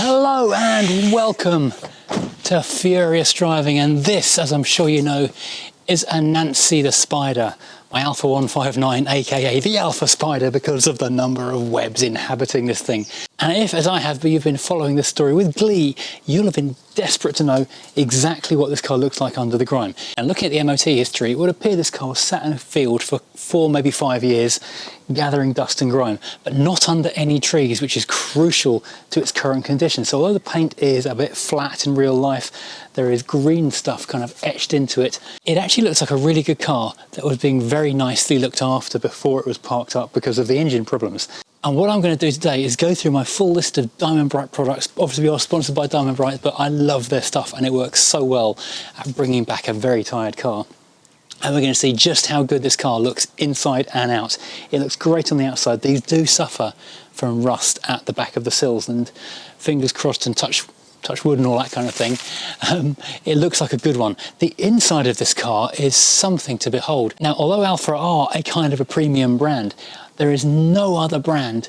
Hello and welcome to Furious Driving, and this, as I'm sure you know, is a Nancy the Spider, my Alfa 159, aka the Alfa Spider, because of the number of webs inhabiting this thing. And if, as I have, you've been following this story with glee, you'll have been desperate to know exactly what this car looks like under the grime. And looking at the MOT history, it would appear this car was sat in a field for 4, maybe 5 years, gathering dust and grime, but not under any trees, which is crucial to its current condition. So although the paint is a bit flat in real life, there is green stuff kind of etched into it. It actually looks like a really good car that was being very nicely looked after before it was parked up because of the engine problems. And what I'm going to do today is go through my full list of Diamond Bright products. Obviously we are sponsored by Diamond Bright, but I love their stuff and it works so well at bringing back a very tired car. And we're going to see just how good this car looks inside and out. It looks great on the outside. These do suffer from rust at the back of the sills, and fingers crossed and touch wood and all that kind of thing. It looks like a good one. The inside of this car is something to behold. Now, although Alfa are a kind of a premium brand, there is no other brand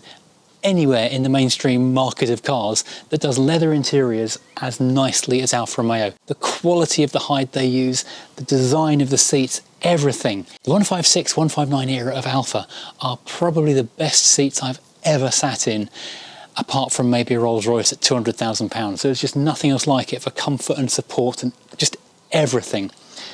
anywhere in the mainstream market of cars that does leather interiors as nicely as Alfa Romeo. The quality of the hide they use, the design of the seats, everything. The 156, 159 era of Alfa are probably the best seats I've ever sat in, apart from maybe a Rolls Royce at £200,000. So there's just nothing else like it for comfort and support and just everything.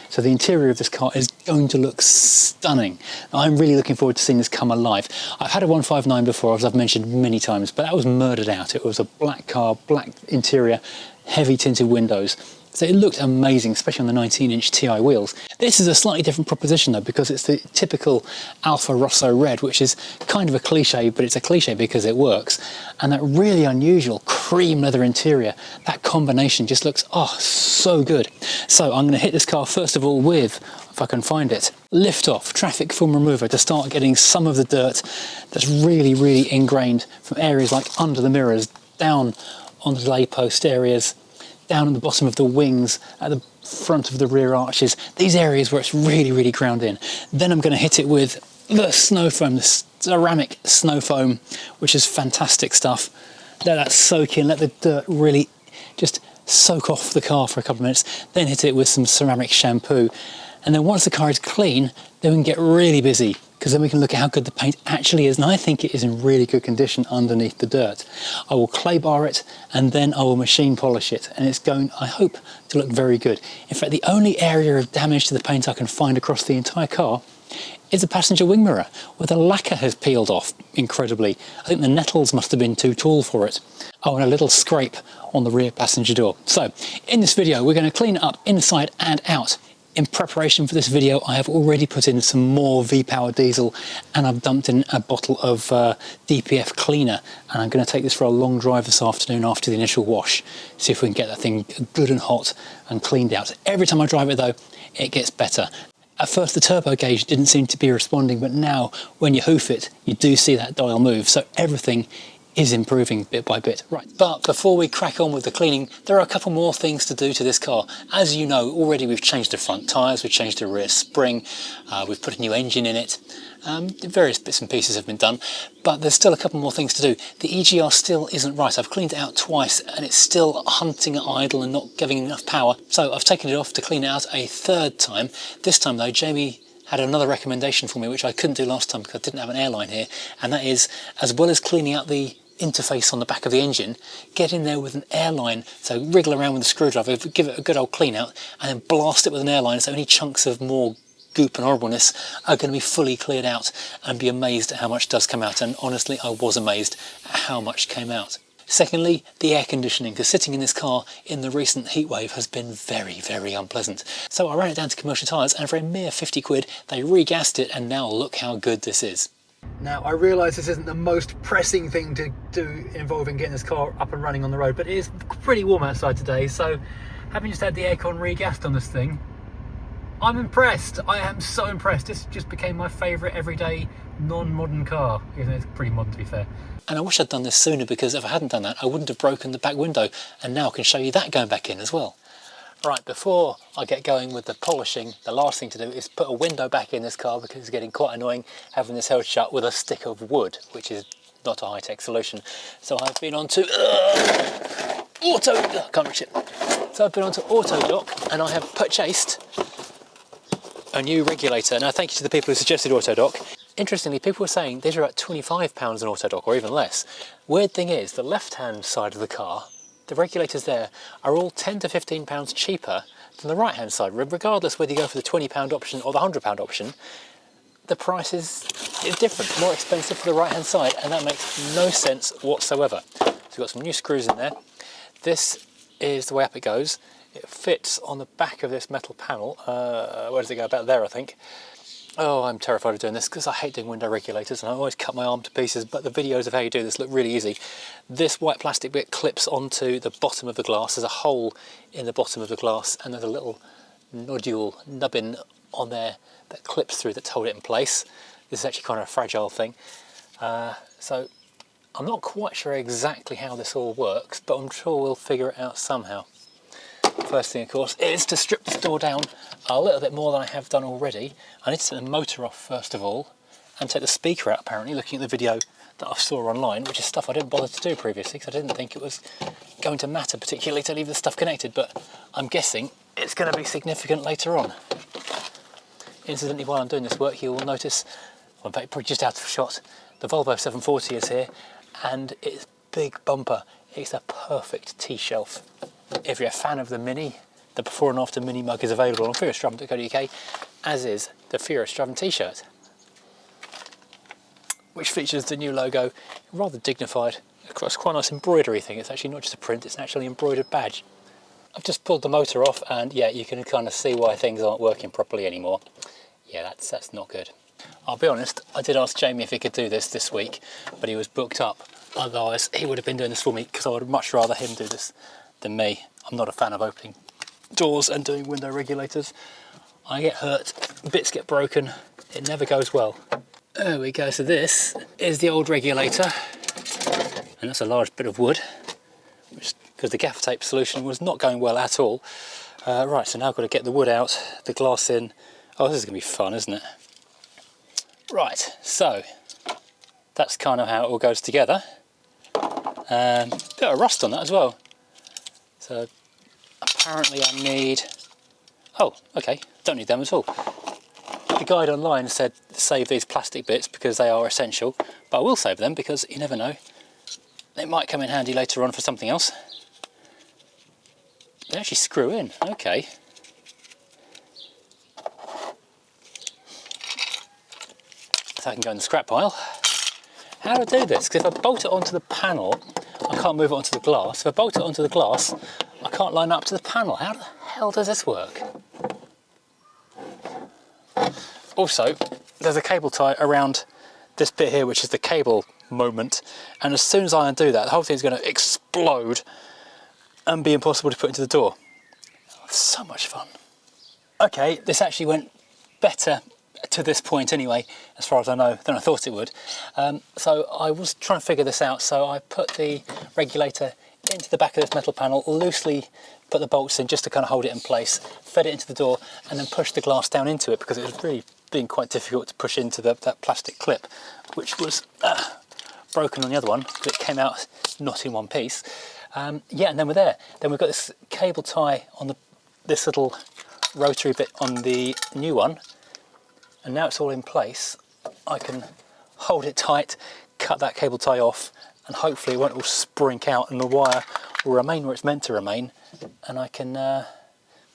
So the interior of this car is going to look stunning. I'm really looking forward to seeing this come alive. I've had a 159 before, as I've mentioned many times, but that was murdered out. It was a black car, black interior, heavy tinted windows. So it looked amazing, especially on the 19-inch TI wheels. This is a slightly different proposition though, because it's the typical Alfa Rosso red, which is kind of a cliche, but it's a cliche because it works. And that really unusual cream leather interior, that combination just looks, oh, so good. So I'm going to hit this car first of all with, if I can find it, lift off, traffic film remover, to start getting some of the dirt that's really, really ingrained from areas like under the mirrors, down onto the lay post areas, down at the bottom of the wings, at the front of the rear arches, these areas where it's really, really ground in. Then I'm going to hit it with the snow foam, the ceramic snow foam, which is fantastic stuff. Let that soak in, let the dirt really just soak off the car for a couple of minutes, then hit it with some ceramic shampoo. And then once the car is clean, then we can get really busy, because then we can look at how good the paint actually is, and I think it is in really good condition underneath the dirt. I will clay bar it and then I will machine polish it, and it's going, I hope, to look very good. In fact, the only area of damage to the paint I can find across the entire car is the passenger wing mirror, where the lacquer has peeled off incredibly. I think the nettles must have been too tall for it. Oh, and a little scrape on the rear passenger door. So, in this video, we're going to clean it up inside and out. In preparation for this video, I have already put in some more V-Power diesel, and I've dumped in a bottle of DPF cleaner, and I'm going to take this for a long drive this afternoon after the initial wash, see if we can get that thing good and hot and cleaned out. Every time I drive it though, it gets better. At first the turbo gauge didn't seem to be responding, but now when you hoof it, you do see that dial move, so everything is improving bit by bit. Right, but before we crack on with the cleaning, there are a couple more things to do to this car. As you know, already we've changed the front tyres, we've changed the rear spring, we've put a new engine in it. Various bits and pieces have been done, but there's still a couple more things to do. The EGR still isn't right. I've cleaned it out twice and it's still hunting at idle and not giving enough power. So I've taken it off to clean it out a third time. This time though, Jamie had another recommendation for me, which I couldn't do last time because I didn't have an airline here, and that is, as well as cleaning out the interface on the back of the engine, get in there with an airline, so wriggle around with a screwdriver, give it a good old clean out, and then blast it with an airline, so any chunks of more goop and horribleness are going to be fully cleared out, and be amazed at how much does come out. And honestly, I was amazed at how much came out. Secondly, the air conditioning, because sitting in this car in the recent heat wave has been very, very unpleasant. So I ran it down to Commercial Tyres, and for a mere 50 quid, they regassed it, and now look how good this is. Now, I realise this isn't the most pressing thing to do involving getting this car up and running on the road, but it is pretty warm outside today, so having just had the aircon regassed on this thing, I'm impressed. I am so impressed. This just became my favourite everyday non-modern car. It's pretty modern, to be fair. And I wish I'd done this sooner, because if I hadn't done that, I wouldn't have broken the back window, and now I can show you that going back in as well. Right, before I get going with the polishing, the last thing to do is put a window back in this car, because it's getting quite annoying having this held shut with a stick of wood, which is not a high-tech solution. So I've been on to auto, oh, can't reach it. So I've been onto auto dock and I have purchased a new regulator. Now thank you to the people who suggested auto dock. Interestingly, people were saying these are about £25 an auto dock or even less. Weird thing is, the left hand side of the car, the regulators there are all £10 to £15 cheaper than the right hand side. Regardless whether you go for the £20 option or the £100 option, the price is different, more expensive for the right hand side, and that makes no sense whatsoever. So we've got some new screws in there. This is the way up it goes. It fits on the back of this metal panel. Where does it go? About there, I think. Oh, I'm terrified of doing this because I hate doing window regulators and I always cut my arm to pieces, but the videos of how you do this look really easy. This white plastic bit clips onto the bottom of the glass. There's a hole in the bottom of the glass and there's a little nubbin on there that clips through that hold it in place. This is actually kind of a fragile thing. So I'm not quite sure exactly how this all works, but I'm sure we'll figure it out somehow. First thing, of course, is to strip this door down a little bit more than I have done already. I need to take the motor off first of all and take the speaker out, apparently, looking at the video that I saw online, which is stuff I didn't bother to do previously because I didn't think it was going to matter particularly to leave the stuff connected, but I'm guessing it's going to be significant later on. Incidentally, while I'm doing this work, you will notice, well, in fact, probably just out of shot, the Volvo 740 is here and its big bumper. It's a perfect T-shelf. If you're a fan of the Mini, the before and after Mini mug is available on furiousdriving.co.uk, as is the Furious Driving t-shirt, which features the new logo, rather dignified. It's quite a nice embroidery thing. It's actually not just a print, it's an actually embroidered badge. I've just pulled the motor off and yeah, you can kind of see why things aren't working properly anymore. Yeah, that's not good. I'll be honest, I did ask Jamie if he could do this week, but he was booked up. Otherwise, he would have been doing this for me because I would much rather him do this than me. I'm not a fan of opening doors and doing window regulators. I get hurt, bits get broken, it never goes well. There we go, so this is the old regulator, and that's a large bit of wood, which, because the gaffer tape solution was not going well at all. Right, so now I've got to get the wood out, the glass in. Oh, this is going to be fun, isn't it? Right, so that's kind of how it all goes together. Bit of rust on that as well. So apparently I need, oh, okay, don't need them at all. The guide online said save these plastic bits because they are essential, but I will save them because you never know. They might come in handy later on for something else. They actually screw in, okay. So I can go in the scrap pile. How do I do this? Because if I bolt it onto the panel, I can't move it onto the glass. If I bolt it onto the glass, I can't line up to the panel. How the hell does this work? Also, there's a cable tie around this bit here, which is the cable moment. And as soon as I undo that, the whole thing's going to explode and be impossible to put into the door. So much fun. Okay, this actually went better to this point anyway, as far as I know, than I thought it would. So I was trying to figure this out, so I put the regulator into the back of this metal panel, loosely put the bolts in just to kind of hold it in place, fed it into the door, and then pushed the glass down into it because it was really being quite difficult to push into that plastic clip, which was broken on the other one, but it came out not in one piece. Yeah, and then we're there. Then we've got this cable tie on this little rotary bit on the new one, and now it's all in place. I can hold it tight, cut that cable tie off, and hopefully it won't all sprink out and the wire will remain where it's meant to remain, and I can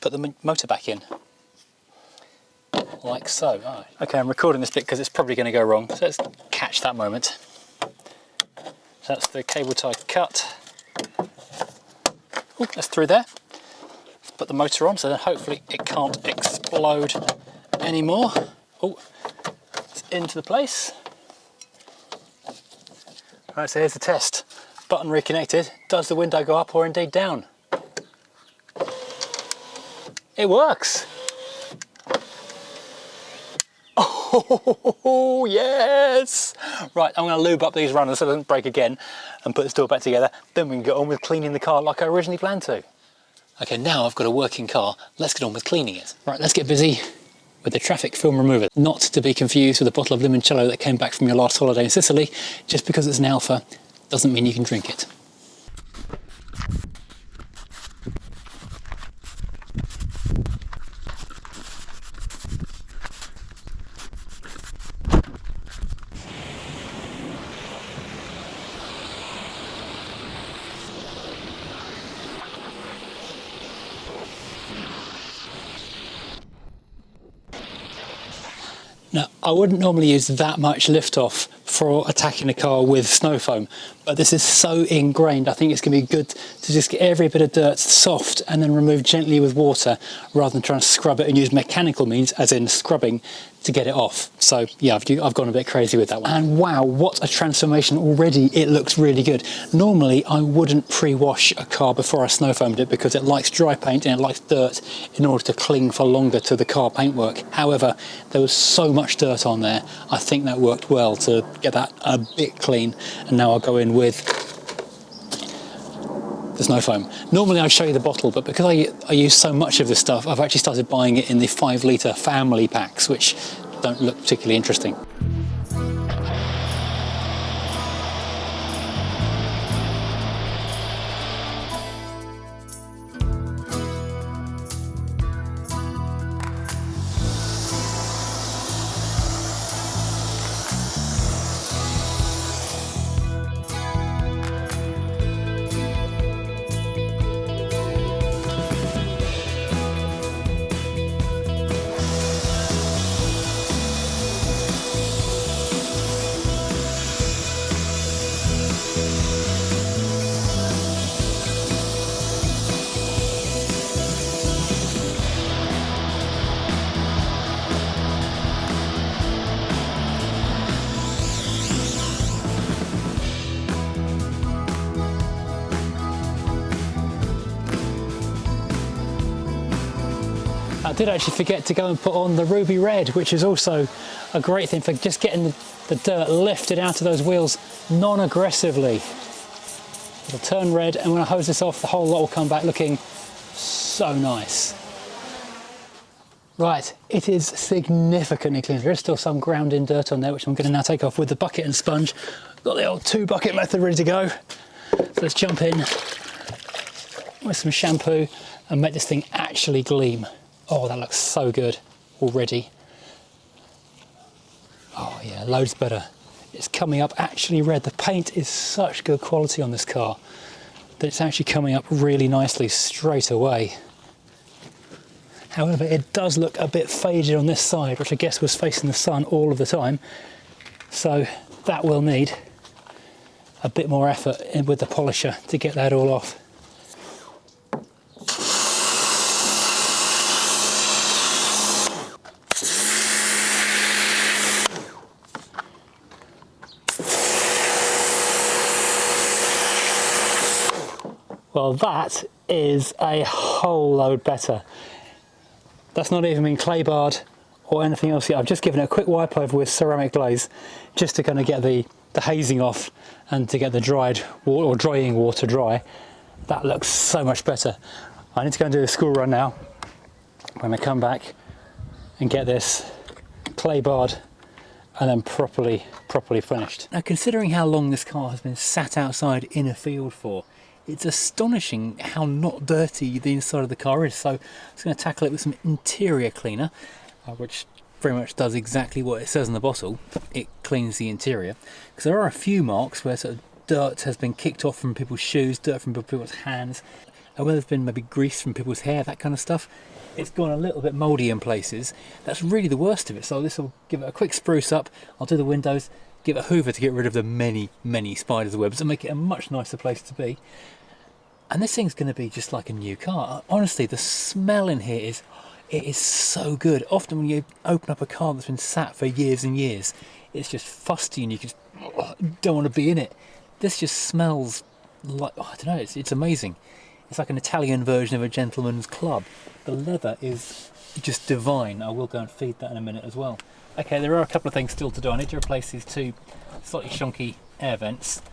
put the motor back in, like so. Right. Okay, I'm recording this bit because it's probably going to go wrong, so let's catch that moment. So that's the cable tie cut. Ooh, that's through there. Let's put the motor on, so then hopefully it can't explode anymore. Oh, it's into the place. Right, so here's the test. Button reconnected. Does the window go up or indeed down? It works. Oh, yes! Right, I'm going to lube up these runners so it doesn't break again and put this door back together. Then we can get on with cleaning the car like I originally planned to. Okay, now I've got a working car. Let's get on with cleaning it. Right, let's get busy with the traffic film remover. Not to be confused with a bottle of limoncello that came back from your last holiday in Sicily. Just because it's an Alfa doesn't mean you can drink it. Now, I wouldn't normally use that much lift off for attacking a car with snow foam, but this is so ingrained. I think it's going to be good to just get every bit of dirt soft and then remove gently with water rather than trying to scrub it and use mechanical means, as in scrubbing, to get it off. So yeah, I've gone a bit crazy with that one. And wow, what a transformation already. It looks really good. Normally I wouldn't pre-wash a car before I snow foamed it because it likes dry paint and it likes dirt in order to cling for longer to the car paintwork. However, there was so much dirt on there, I think that worked well to get that a bit clean. And now I'll go in with the snow foam. Normally I'd show you the bottle, but because I use so much of this stuff, I've actually started buying it in the 5 litre family packs, which don't look particularly interesting. I did actually forget to go and put on the ruby red, which is also a great thing for just getting the dirt lifted out of those wheels non-aggressively. It'll turn red, and when I hose this off, the whole lot will come back looking so nice. Right, it is significantly cleaner. There is still some ground in dirt on there, which I'm going to now take off with the bucket and sponge. Got the old 2-bucket method ready to go. So let's jump in with some shampoo and make this thing actually gleam. Oh, that looks so good already. Oh yeah, loads better. It's coming up actually red. The paint is such good quality on this car that it's actually coming up really nicely straight away. However, it does look a bit faded on this side, which I guess was facing the sun all of the time. So that will need a bit more effort with the polisher to get that all off. Well, that is a whole load better. That's not even been clay barred or anything else yet. I've just given it a quick wipe over with ceramic glaze just to kind of get the hazing off and to get the dried water or drying water dry. That looks so much better. I need to go and do a school run now. When I come back and get this clay barred and then properly finished. Now, considering how long this car has been sat outside in a field for, it's astonishing how not dirty the inside of the car is. So I'm just going to tackle it with some interior cleaner, which very much does exactly what it says on the bottle. It cleans the interior. Because there are a few marks where sort of dirt has been kicked off from people's shoes, dirt from people's hands, and where there's been maybe grease from people's hair, that kind of stuff. It's gone a little bit mouldy in places. That's really the worst of it. So this will give it a quick spruce up. I'll do the windows, give it a hoover to get rid of the many spider's webs and make it a much nicer place to be. And this thing's going to be just like a new car. Honestly, the smell in here is so good. Often when you open up a car that's been sat for years and years, it's just fusty and you just don't want to be in it. This just smells like, I don't know, it's amazing. It's like an Italian version of a gentleman's club. The leather is just divine. I will go and feed that in a minute as well. Okay, there are a couple of things still to do. I need to replace these 2 slightly shonky air vents,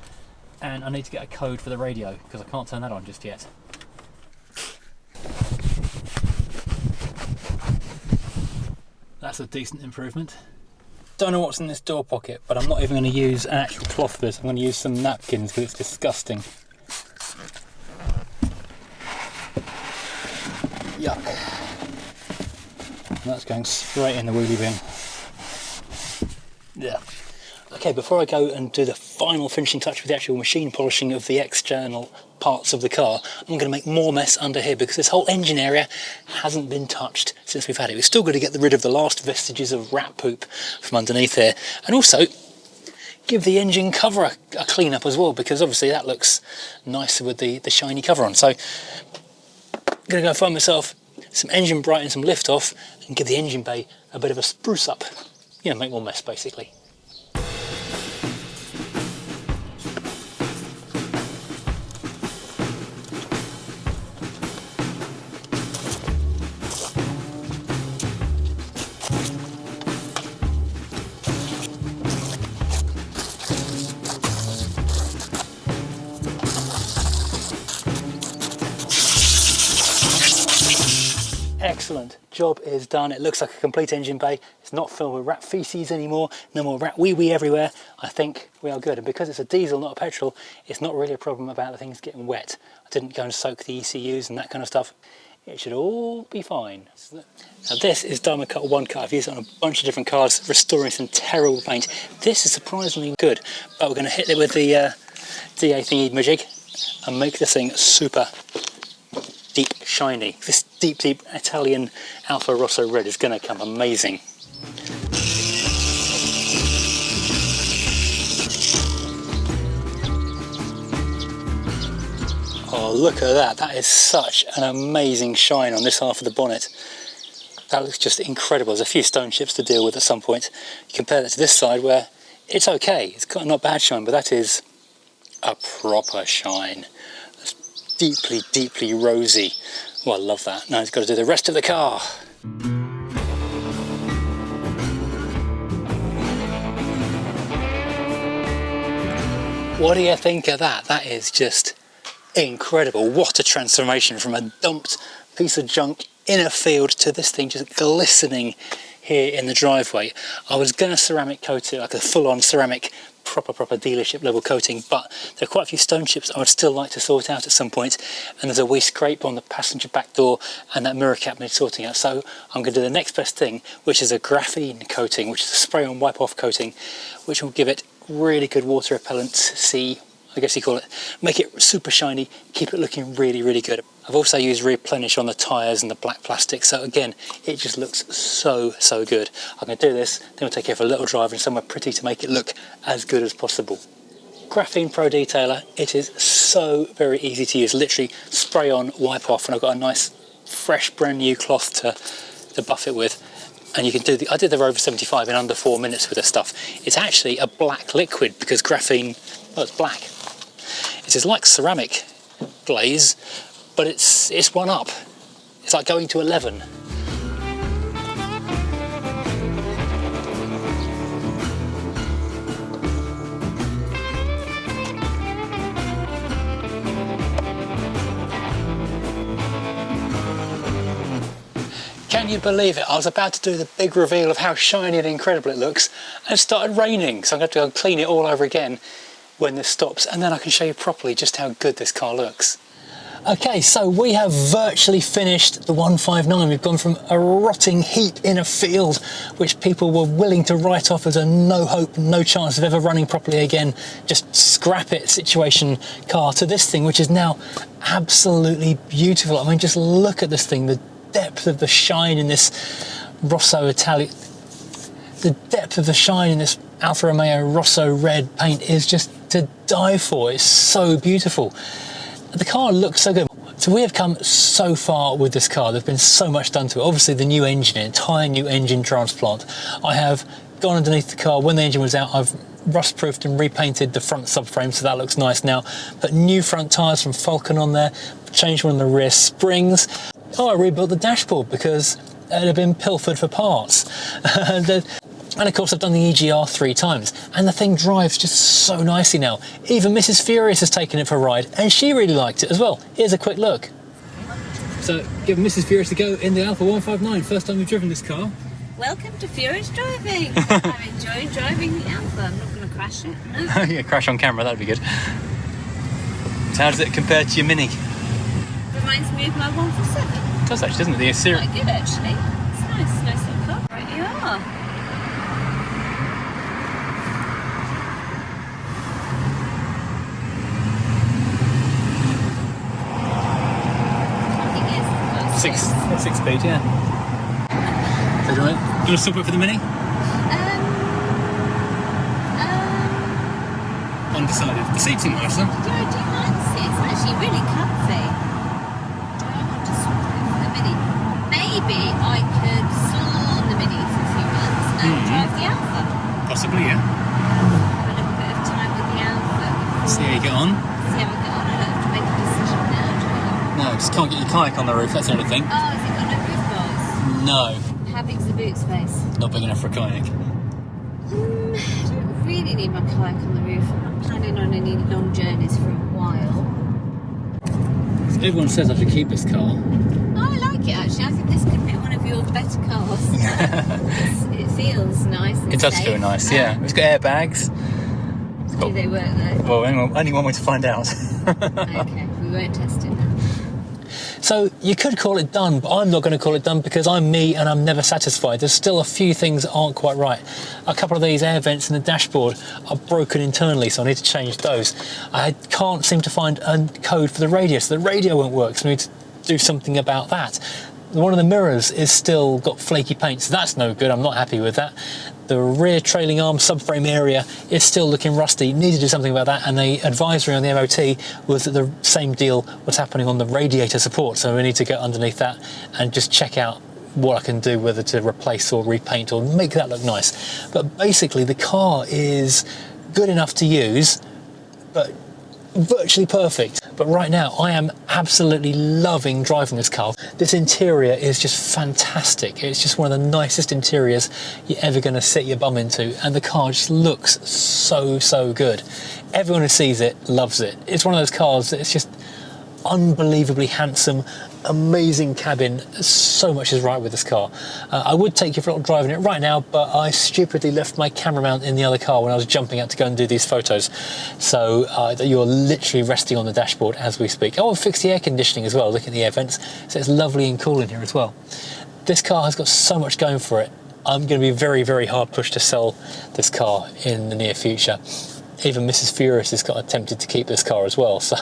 and I need to get a code for the radio because I can't turn that on just yet. That's a decent improvement. Don't know what's in this door pocket, but I'm not even going to use an actual cloth for this. I'm going to use some napkins because it's disgusting. Yuck. And that's going straight in the wheelie bin. Yeah. Okay, before I go and do the final finishing touch with the actual machine polishing of the external parts of the car, I'm going to make more mess under here because this whole engine area hasn't been touched since we've had it. We've still got to get rid of the last vestiges of rat poop from underneath here, and also give the engine cover a clean up as well, because obviously that looks nicer with the shiny cover on. So I'm going to go find myself some engine bright and some lift off and give the engine bay a bit of a spruce up. You know, make more mess basically. Excellent, job is done. It looks like a complete engine bay. It's not filled with rat feces anymore, no more rat wee wee everywhere. I think we are good, and because it's a diesel, not a petrol, it's not really a problem about the things getting wet. I didn't go and soak the ECUs and that kind of stuff. It should all be fine. Now this is Diamond Cut 1 cut. I've used it on a bunch of different cars, restoring some terrible paint. This is surprisingly good, but we're going to hit it with the DA thingy majig and make this thing super deep shiny. This deep Italian Alfa Rosso red is going to come amazing. Oh, look at that. That is such an amazing shine on this half of the bonnet. That looks just incredible. There's a few stone chips to deal with at some point. You compare that to this side where it's okay. It's got not bad shine, but that is a proper shine. Deeply rosy. Oh, I love that. Now it's got to do the rest of the car. What do you think of that? That is just incredible. What a transformation from a dumped piece of junk in a field to this thing just glistening here in the driveway. I was going to ceramic coat it, like a full-on ceramic proper dealership level coating, but there are quite a few stone chips I would still like to sort out at some point, and there's a wee scrape on the passenger back door and that mirror cap needs sorting out. So I'm going to do the next best thing, which is a graphene coating, which is a spray on wipe off coating, which will give it really good water repellent C, I guess you call it, make it super shiny, keep it looking really good. I've also used replenish on the tyres and the black plastic, so again it just looks so good. I'm going to do this, then we'll take it for a little drive and somewhere pretty to make it look as good as possible. Graphene Pro Detailer, it is so very easy to use, literally spray on, wipe off, and I've got a nice fresh brand new cloth to buff it with. And you can do I did the Rover 75 in under 4 minutes with this stuff. It's actually a black liquid because graphene, well, it's black. It is like ceramic glaze, but it's one up. It's like going to 11. Can you believe it? I was about to do the big reveal of how shiny and incredible it looks, and it started raining, so I'm going to have to go clean it all over again when this stops, and then I can show you properly just how good this car looks. Okay, so we have virtually finished the 159. We've gone from a rotting heap in a field, which people were willing to write off as a no hope, no chance of ever running properly again, just scrap it situation car, to this thing, which is now absolutely beautiful. I mean, just look at this thing, the depth of the shine in this Rosso Italian, the depth of the shine in this Alfa Romeo Rosso red paint is just to die for. It's so beautiful. The car looks so good. So we have come so far with this car. There's been so much done to it. Obviously the new engine, entire new engine transplant. I have gone underneath the car when the engine was out. I've rust proofed and repainted the front subframe, so that looks nice now. Put new front tyres from Falcon on there, changed one of the rear springs. Oh, I rebuilt the dashboard because it had been pilfered for parts. And of course I've done the EGR 3 times, and the thing drives just so nicely now. Even Mrs. Furious has taken it for a ride, and she really liked it as well. Here's a quick look. So, give Mrs. Furious a go in the Alfa 159. First time we've driven this car. Welcome to Furious Driving. I'm enjoying driving the Alfa. I'm not going to crash it. No. Yeah, crash on camera, that'd be good. So how does it compare to your Mini? Reminds me of my 147. It does actually, doesn't it? It's quite good actually. It's nice little car. Right you are. Six speed, yeah. So do you want to stop it for the Mini? Undecided. The seats are nice, though. Yeah, I do like the seats. It's actually really comfy. Do I want to swap it for the Mini? Maybe I could slow the Mini for a few months and drive the Alfa. Possibly, yeah. Have a little bit of time with the Alfa. See how you get on. See how we get on. I don't have to make a decision now, do I? No, just can't get your kayak on the roof, that's the only thing. Oh, has it got no roof bars? No. How big's the boot space? Not big enough for a kayak. I don't really need my kayak on the roof. I'm not planning on any long journeys for a while. Everyone says I should keep this car. Oh, I like it actually. I think this could be one of your better cars. It feels nice and It does safe. feel nice, yeah. It's got airbags. Do they work though? Well, only one way to find out. Okay, we won't test it now. So you could call it done, but I'm not going to call it done because I'm me and I'm never satisfied. There's still a few things that aren't quite right. A couple of these air vents in the dashboard are broken internally, so I need to change those. I can't seem to find a code for the radio, so the radio won't work, so I need to do something about that. One of the mirrors is still got flaky paint, so that's no good. I'm not happy with that. The rear trailing arm subframe area is still looking rusty. Need to do something about that, and the advisory on the MOT was that the same deal was happening on the radiator support, so we need to go underneath that and just check out what I can do, whether to replace or repaint or make that look nice. But basically the car is good enough to use, but virtually perfect. But right now I am absolutely loving driving this car. This interior is just fantastic. It's just one of the nicest interiors you're ever going to sit your bum into, and the car just looks so good. Everyone who sees it loves it. It's one of those cars that it's just unbelievably handsome, amazing cabin. So much is right with this car. I would take you for a little driving it right now, but I stupidly left my camera mount in the other car when I was jumping out to go and do these photos. So you're literally resting on the dashboard as we speak. Oh, I've fixed the air conditioning as well. Look at the air vents, so it's lovely and cool in here as well. This car has got so much going for it. I'm going to be very hard pushed to sell this car in the near future. Even Mrs. Furious has got tempted to keep this car as well, so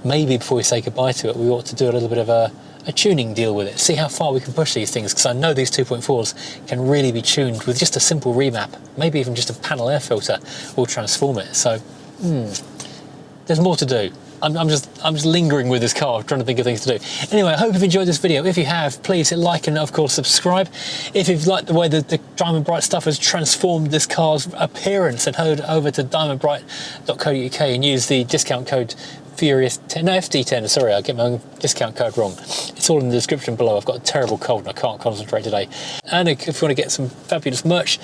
maybe before we say goodbye to it, we ought to do a little bit of a tuning deal with it, see how far we can push these things, because I know these 2.4s can really be tuned with just a simple remap. Maybe even just a panel air filter will transform it. So there's more to do. I'm just lingering with this car, trying to think of things to do. Anyway, I hope you've enjoyed this video. If you have, please hit like and of course subscribe. If you've liked the way that the Diamond Bright stuff has transformed this car's appearance, then head over to diamondbright.co.uk and use the discount code Furious10, no, FD10, sorry, I get my own discount code wrong. It's all in the description below. I've got a terrible cold and I can't concentrate today. And if you want to get some fabulous merch,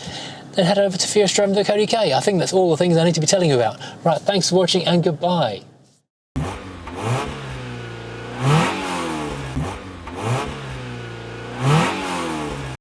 then head over to furiousdriving.co.uk. I think that's all the things I need to be telling you about. Right, thanks for watching and goodbye.